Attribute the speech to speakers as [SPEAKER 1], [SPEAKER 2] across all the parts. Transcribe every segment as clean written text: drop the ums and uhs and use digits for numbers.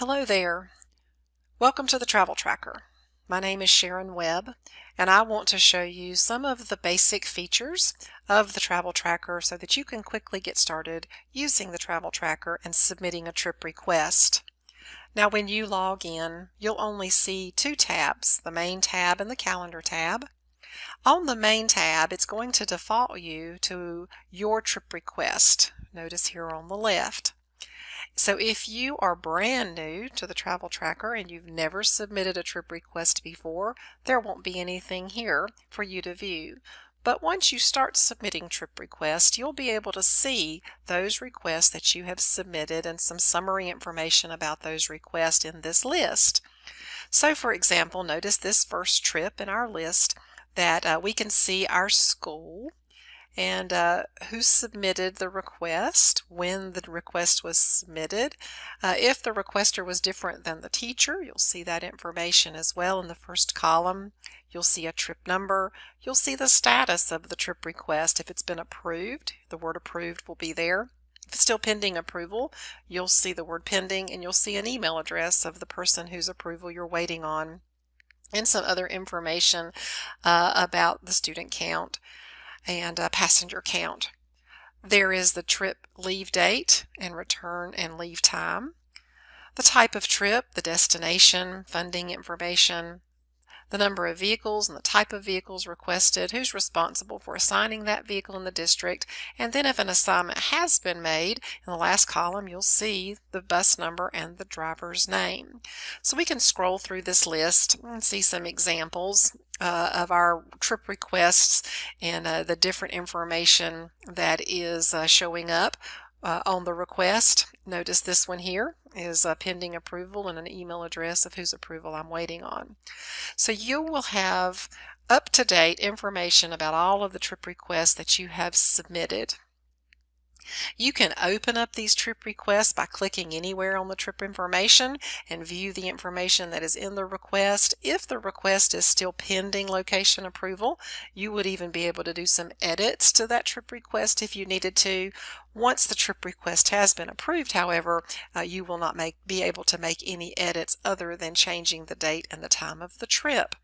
[SPEAKER 1] Hello there. Welcome to the Travel Tracker. My name is Sharon Webb, and I want to show you some of the basic features of the Travel Tracker so that you can quickly get started using the Travel Tracker and submitting a trip request. Now, when you log in, you'll only see two tabs, the Main tab and the Calendar tab. On the Main tab, it's going to default you to your trip request. Notice here on the left. So if you are brand new to the Travel Tracker and you've never submitted a trip request before, there won't be anything here for you to view. But once you start submitting trip requests, you'll be able to see those requests that you have submitted and some summary information about those requests in this list. So for example, notice this first trip in our list that we can see our school and who submitted the request, when the request was submitted. If the requester was different than the teacher, you'll see that information as well in the first column. You'll see a trip number. You'll see the status of the trip request. If it's been approved, the word approved will be there. If it's still pending approval, you'll see the word pending, and you'll see an email address of the person whose approval you're waiting on, and some other information about the student count and passenger count. There is the trip leave date and return and leave time, the type of trip, the destination, funding information, the number of vehicles and the type of vehicles requested, who's responsible for assigning that vehicle in the district, and then if an assignment has been made, in the last column you'll see the bus number and the driver's name. So we can scroll through this list and see some examples of our trip requests and the different information that is showing up on the request. Notice this one here is pending approval and an email address of whose approval I'm waiting on. So you will have up-to-date information about all of the trip requests that you have submitted. You can open up these trip requests by clicking anywhere on the trip information and view the information that is in the request. If the request is still pending location approval, you would even be able to do some edits to that trip request if you needed to. Once the trip request has been approved, however, you will not be able to make any edits other than changing the date and the time of the trip.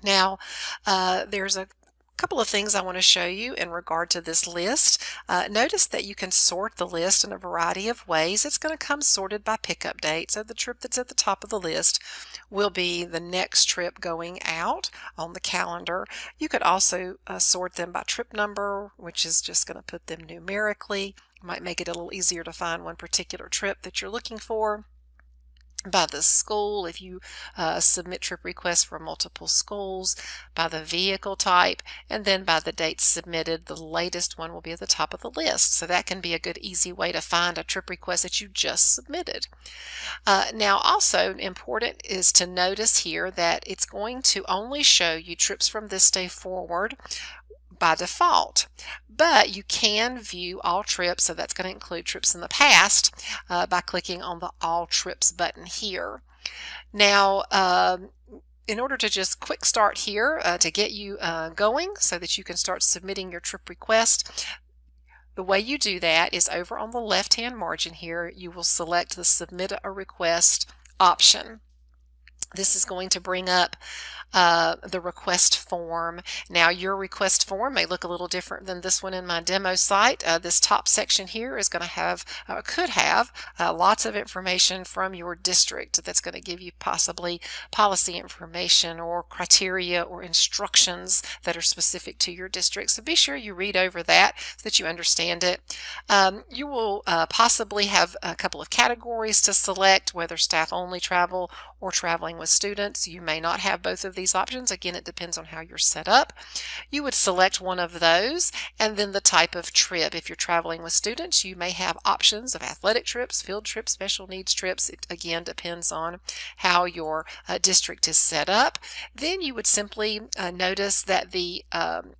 [SPEAKER 1] Now, there's a couple of things I want to show you in regard to this list. Notice that you can sort the list in a variety of ways. It's going to come sorted by pickup date. So the trip that's at the top of the list will be the next trip going out on the calendar. You could also sort them by trip number, which is just going to put them numerically. Might make it a little easier to find one particular trip that you're looking for. By the school, if you submit trip requests for multiple schools, by the vehicle type, and then by the date submitted. The latest one will be at the top of the list. So that can be a good, easy way to find a trip request that you just submitted. Now, also important is to notice here that it's going to only show you trips from this day forward by default, but you can view all trips, so that's going to include trips in the past, by clicking on the All Trips button here. Now, in order to just quick start here to get you going so that you can start submitting your trip request, the way you do that is over on the left-hand margin here, you will select the Submit a Request option. This is going to bring up the request form. Now, your request form may look a little different than this one in my demo site. This top section here is going to have, could have, lots of information from your district that's going to give you possibly policy information or criteria or instructions that are specific to your district. So be sure you read over that so that you understand it. You will possibly have a couple of categories to select, whether staff only travel or traveling with students. You may not have both of these options. Again, it depends on how you're set up. You would select one of those, and then the type of trip. If you're traveling with students, you may have options of athletic trips, field trips, special needs trips. It again depends on how your district is set up. Then you would simply notice that the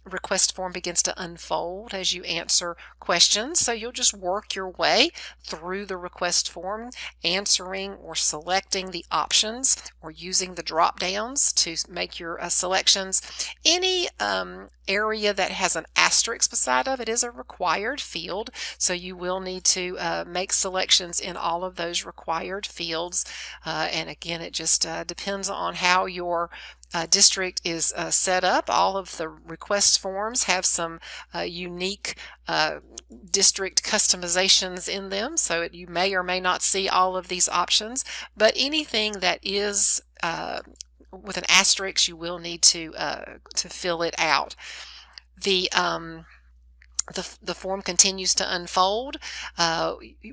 [SPEAKER 1] request form begins to unfold as you answer questions. So you'll just work your way through the request form, answering or selecting the options or or using the drop downs to make your selections. Any area that has an asterisk beside of it is a required field, so you will need to make selections in all of those required fields. And again, it just depends on how your district is set up. All of the request forms have some unique district customizations in them, so you may or may not see all of these options, but anything that is with an asterisk, you will need to fill it out. The form continues to unfold.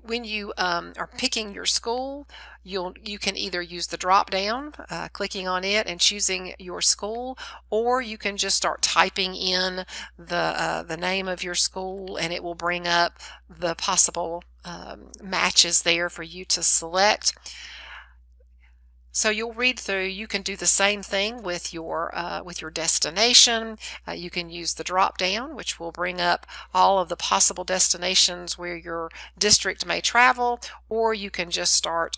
[SPEAKER 1] When you are picking your school, you can either use the drop down, clicking on it and choosing your school, or you can just start typing in the name of your school, and it will bring up the possible matches there for you to select. So you'll read through. You can do the same thing with your destination. You can use the drop down, which will bring up all of the possible destinations where your district may travel, or you can just start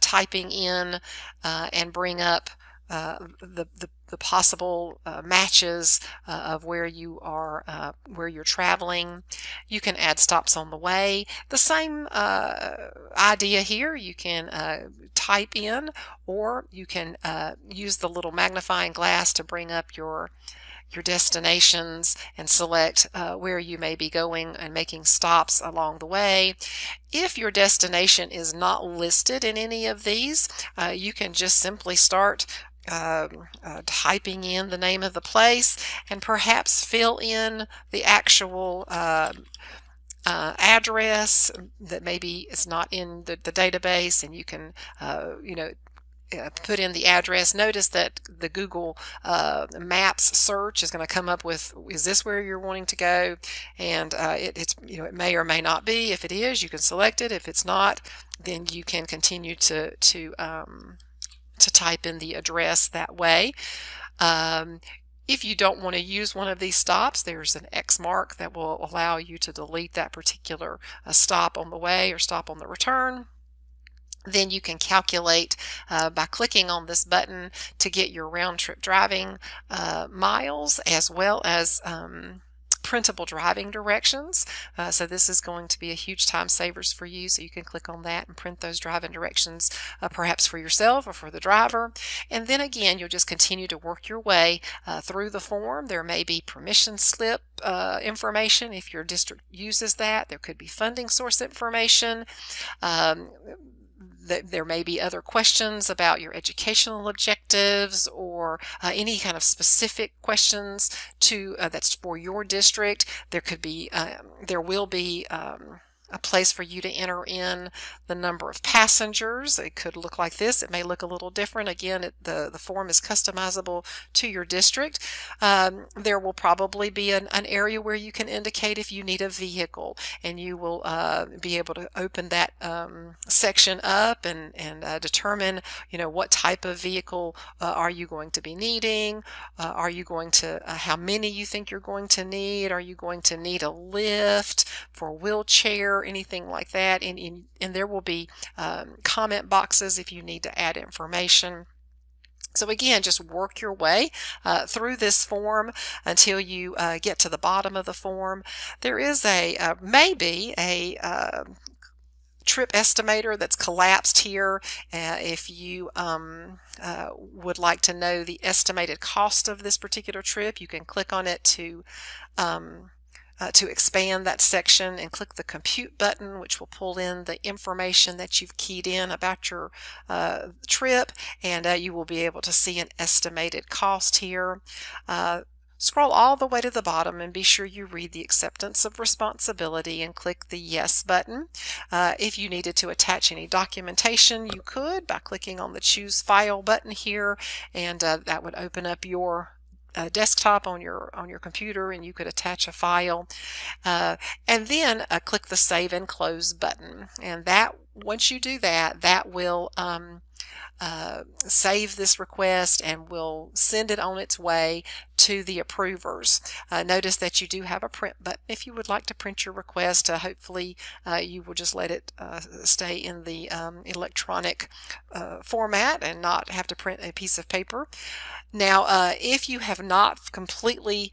[SPEAKER 1] typing in and bring up the possible matches of where you are, where you're traveling. You can add stops on the way. The same idea here. You can type in, or you can use the little magnifying glass to bring up your destinations and select where you may be going and making stops along the way. If your destination is not listed in any of these, you can just simply start typing in the name of the place and perhaps fill in the actual address that maybe is not in the database, and you can put in the address. Notice that the Google Maps search is going to come up with, is this where you're wanting to go? And it may or may not be. If it is, you can select it. If it's not, then you can continue to type in the address that way. If you don't want to use one of these stops, there's an X mark that will allow you to delete that particular stop on the way or stop on the return. Then you can calculate by clicking on this button to get your round-trip driving miles, as well as printable driving directions. So this is going to be a huge time savers for you, so you can click on that and print those driving directions perhaps for yourself or for the driver. And then again, you'll just continue to work your way through the form. There may be permission slip information if your district uses that. There could be funding source information. There may be other questions about your educational objectives, or any kind of specific questions that's for your district. There could be, there will be a place for you to enter in the number of passengers. It could look like this. It may look a little different. Again, the form is customizable to your district. There will probably be an area where you can indicate if you need a vehicle, and you will be able to open that section up and determine, what type of vehicle are you going to be needing. Are you going to, how many you think you're going to need? Are you going to need a lift for a wheelchair? Anything like that, and there will be comment boxes if you need to add information. So again, just work your way through this form until you get to the bottom of the form. There is maybe a trip estimator that's collapsed here. If you would like to know the estimated cost of this particular trip, you can click on it to expand that section, and click the compute button, which will pull in the information that you've keyed in about your trip, and you will be able to see an estimated cost here. Scroll all the way to the bottom and be sure you read the acceptance of responsibility and click the yes button. If you needed to attach any documentation, you could by clicking on the choose file button here, and that would open up your desktop on your computer, and you could attach a file, and then click the save and close button. And that, once you do that, that will save this request and we'll send it on its way to the approvers. Notice that you do have a print button if you would like to print your request. Hopefully you will just let it stay in the electronic format and not have to print a piece of paper. Now, if you have not completely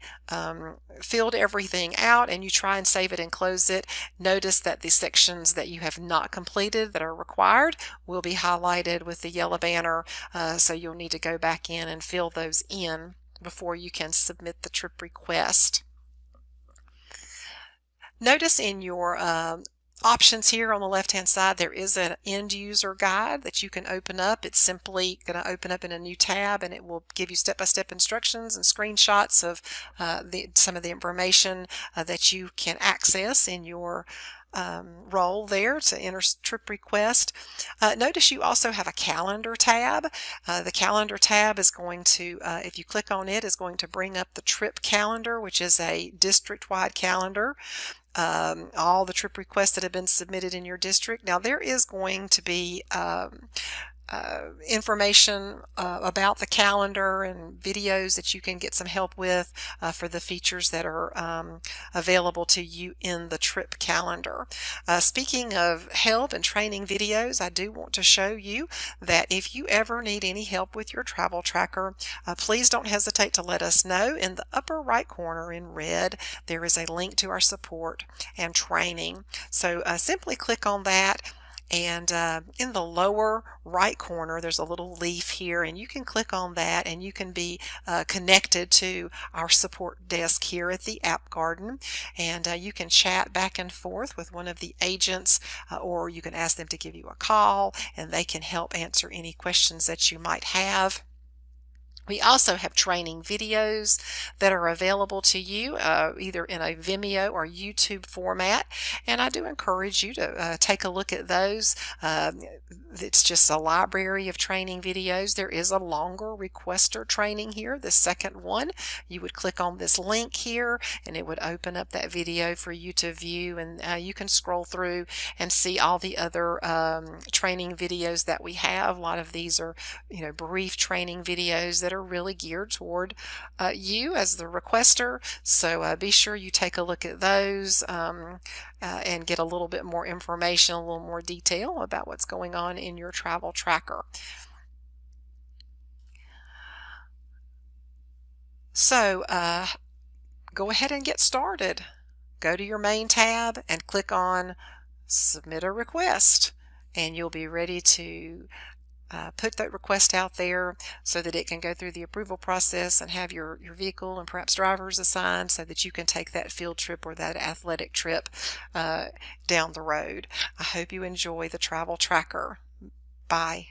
[SPEAKER 1] filled everything out and you try and save it and close it, notice that the sections that you have not completed that are required will be highlighted with the yellow banner, so you'll need to go back in and fill those in before you can submit the trip request. Notice in your options here on the left hand side there is an end user guide that you can open up. It's simply going to open up in a new tab and it will give you step-by-step instructions and screenshots of some of the information that you can access in your role there to enter trip request. Notice you also have a calendar tab. The calendar tab is going to, if you click on it, is going to bring up the trip calendar, which is a district-wide calendar. All the trip requests that have been submitted in your district. Now there is going to be information about the calendar and videos that you can get some help with for the features that are available to you in the trip calendar. Speaking of help and training videos, I do want to show you that if you ever need any help with your travel tracker, please don't hesitate to let us know. In the upper right corner in red, there is a link to our support and training. So simply click on that. And in the lower right corner there's a little leaf here and you can click on that and you can be connected to our support desk here at the App Garden, and you can chat back and forth with one of the agents or you can ask them to give you a call and they can help answer any questions that you might have. We also have training videos that are available to you either in a Vimeo or YouTube format, and I do encourage you to take a look at those. It's just a library of training videos. There is a longer requester training here, the second one. You would click on this link here and it would open up that video for you to view, and you can scroll through and see all the other training videos that we have. A lot of these are, brief training videos that are really geared toward you as the requester, so be sure you take a look at those and get a little bit more information, a little more detail about what's going on in your travel tracker. So go ahead and get started. Go to your main tab and click on Submit a Request, and you'll be ready to put that request out there so that it can go through the approval process and have your vehicle and perhaps drivers assigned so that you can take that field trip or that athletic trip down the road. I hope you enjoy the travel tracker. Bye.